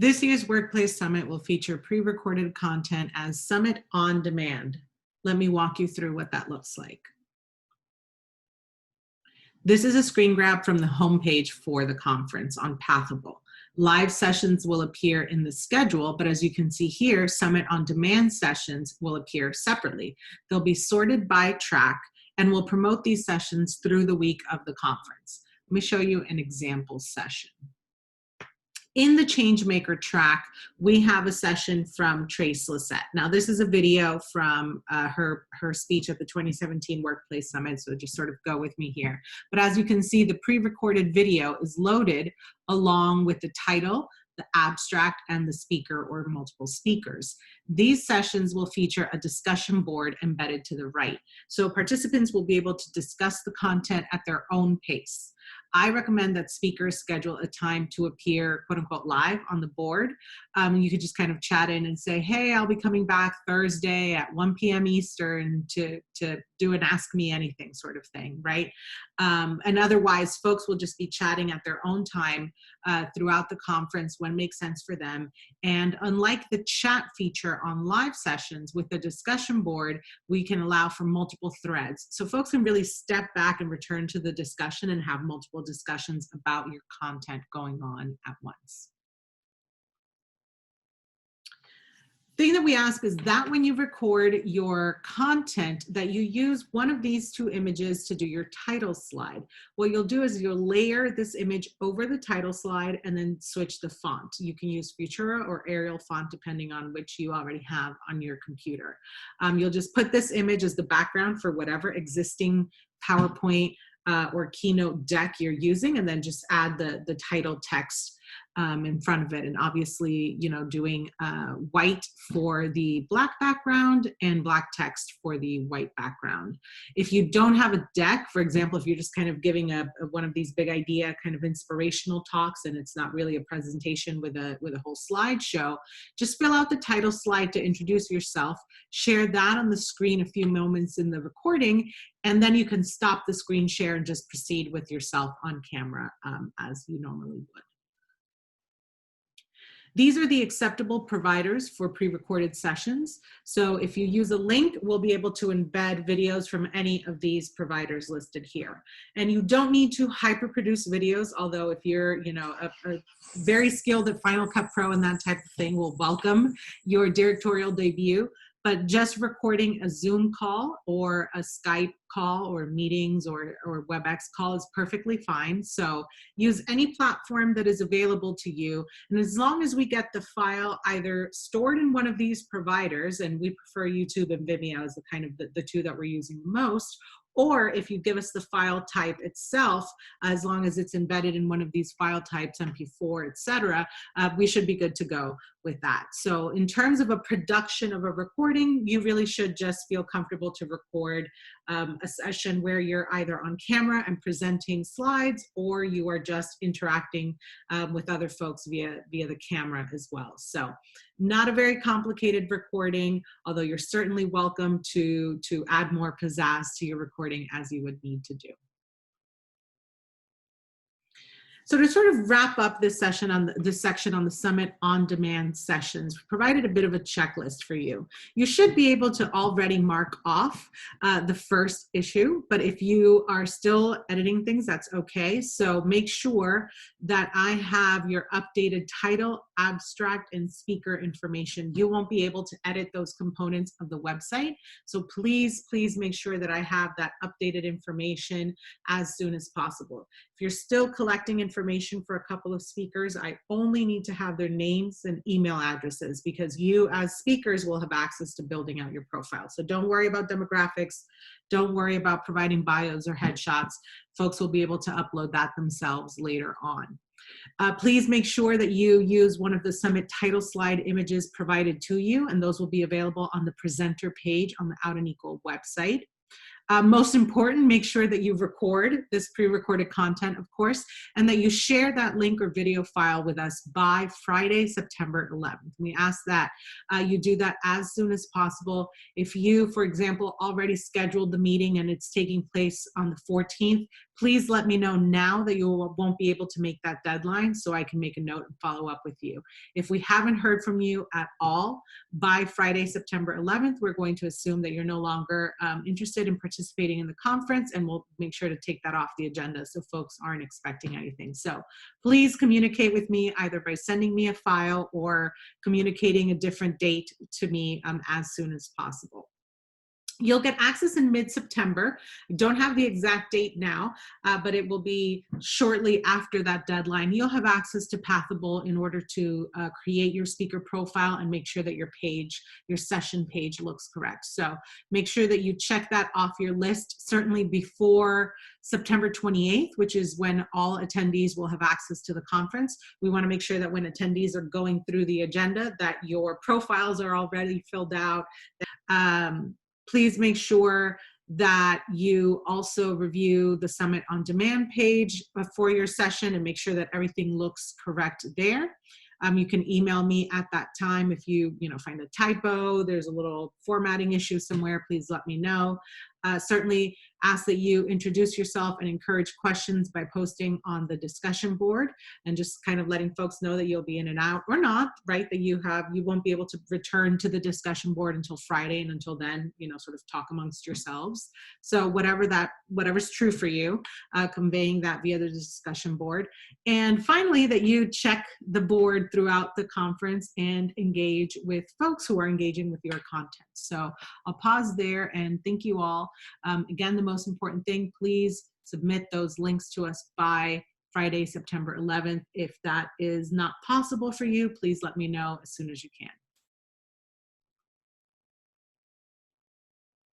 This year's Workplace Summit will feature pre-recorded content as Summit on Demand. Let me walk you through what that looks like. This is a screen grab from the homepage for the conference on Pathable. Live sessions will appear in the schedule, but as you can see here, Summit on Demand sessions will appear separately. They'll be sorted by track and we'll promote these sessions through the week of the conference. Let me show you an example session. In the Changemaker track, we have a session from Trace Lissette. Now, this is a video from her speech at the 2017 Workplace Summit, so just sort of go with me here. But as you can see, the pre-recorded video is loaded along with the title, the abstract, and the speaker or multiple speakers. These sessions will feature a discussion board embedded to the right. So participants will be able to discuss the content at their own pace. I recommend that speakers schedule a time to appear, quote unquote, live on the board. You could just kind of chat in and say, hey, I'll be coming back Thursday at 1 p.m. Eastern to do an Ask Me Anything sort of thing, right? And otherwise, folks will just be chatting at their own time throughout the conference when it makes sense for them. And unlike the chat feature on live sessions with the discussion board, we can allow for multiple threads. So folks can really step back and return to the discussion and have multiple discussions about your content going on at once. Thing that we ask is that when you record your content that you use one of these two images to do your title slide. What you'll do is you'll layer this image over the title slide and then switch the font. You can use Futura or Arial font depending on which you already have on your computer. You'll just put this image as the background for whatever existing PowerPoint or Keynote deck you're using, and then just add the title text in front of it. And obviously, you know, doing white for the black background and black text for the white background. If you don't have a deck, for example, if you're just kind of giving one of these big idea kind of inspirational talks and it's not really a presentation with a whole slideshow, just fill out the title slide to introduce yourself, share that on the screen a few moments in the recording, and then you can stop the screen share and just proceed with yourself on camera as you normally would. These are the acceptable providers for pre-recorded sessions. So if you use a link, we'll be able to embed videos from any of these providers listed here. And you don't need to hyper-produce videos, although if you're, you know, a very skilled at Final Cut Pro and that type of thing, we'll welcome your directorial debut. But just recording a Zoom call or a Skype call or meetings or WebEx call is perfectly fine. So use any platform that is available to you. And as long as we get the file either stored in one of these providers, and we prefer YouTube and Vimeo as the kind of the two that we're using most, or if you give us the file type itself, as long as it's embedded in one of these file types, MP4, etc., we should be good to go with that. So in terms of a production of a recording, you really should just feel comfortable to record a session where you're either on camera and presenting slides, or you are just interacting with other folks via the camera as well. So not a very complicated recording, although you're certainly welcome to add more pizzazz to your recording as you would need to do. So to sort of wrap up this session on this section on the Summit on Demand sessions, we provided a bit of a checklist for you. You should be able to already mark off the first issue, but if you are still editing things, that's okay. So make sure that I have your updated title, abstract, and speaker information. You won't be able to edit those components of the website. So please, please make sure that I have that updated information as soon as possible. If you're still collecting information for a couple of speakers, I only need to have their names and email addresses because you as speakers will have access to building out your profile. So don't worry about demographics. Don't worry about providing bios or headshots. Folks will be able to upload that themselves later on. Please make sure that you use one of the Summit title slide images provided to you, and those will be available on the presenter page on the Out and Equal website. Most important, make sure that you record this pre-recorded content, of course, and that you share that link or video file with us by Friday, September 11th. We ask that you do that as soon as possible. If you, for example, already scheduled the meeting and it's taking place on the 14th, please let me know now that you won't be able to make that deadline so I can make a note and follow up with you. If we haven't heard from you at all by Friday, September 11th, we're going to assume that you're no longer interested in participating in the conference, and we'll make sure to take that off the agenda so folks aren't expecting anything. So please communicate with me either by sending me a file or communicating a different date to me as soon as possible. You'll get access in mid-September. I don't have the exact date now, but it will be shortly after that deadline. You'll have access to Pathable in order to create your speaker profile and make sure that your page, your session page looks correct. So make sure that you check that off your list, certainly before September 28th, which is when all attendees will have access to the conference. We want to make sure that when attendees are going through the agenda, that your profiles are already filled out. Please make sure that you also review the Summit on Demand page for your session and make sure that everything looks correct there. You can email me at that time if you find a typo, there's a little formatting issue somewhere, please let me know. Certainly ask that you introduce yourself and encourage questions by posting on the discussion board and just kind of letting folks know that you'll be in and out or not, right? That you won't be able to return to the discussion board until Friday, and until then, sort of talk amongst yourselves. So whatever's true for you, conveying that via the discussion board. And finally, that you check the board throughout the conference and engage with folks who are engaging with your content. So I'll pause there and thank you all. Again, the most important thing, please submit those links to us by Friday, September 11th. If that is not possible for you, please let me know as soon as you can.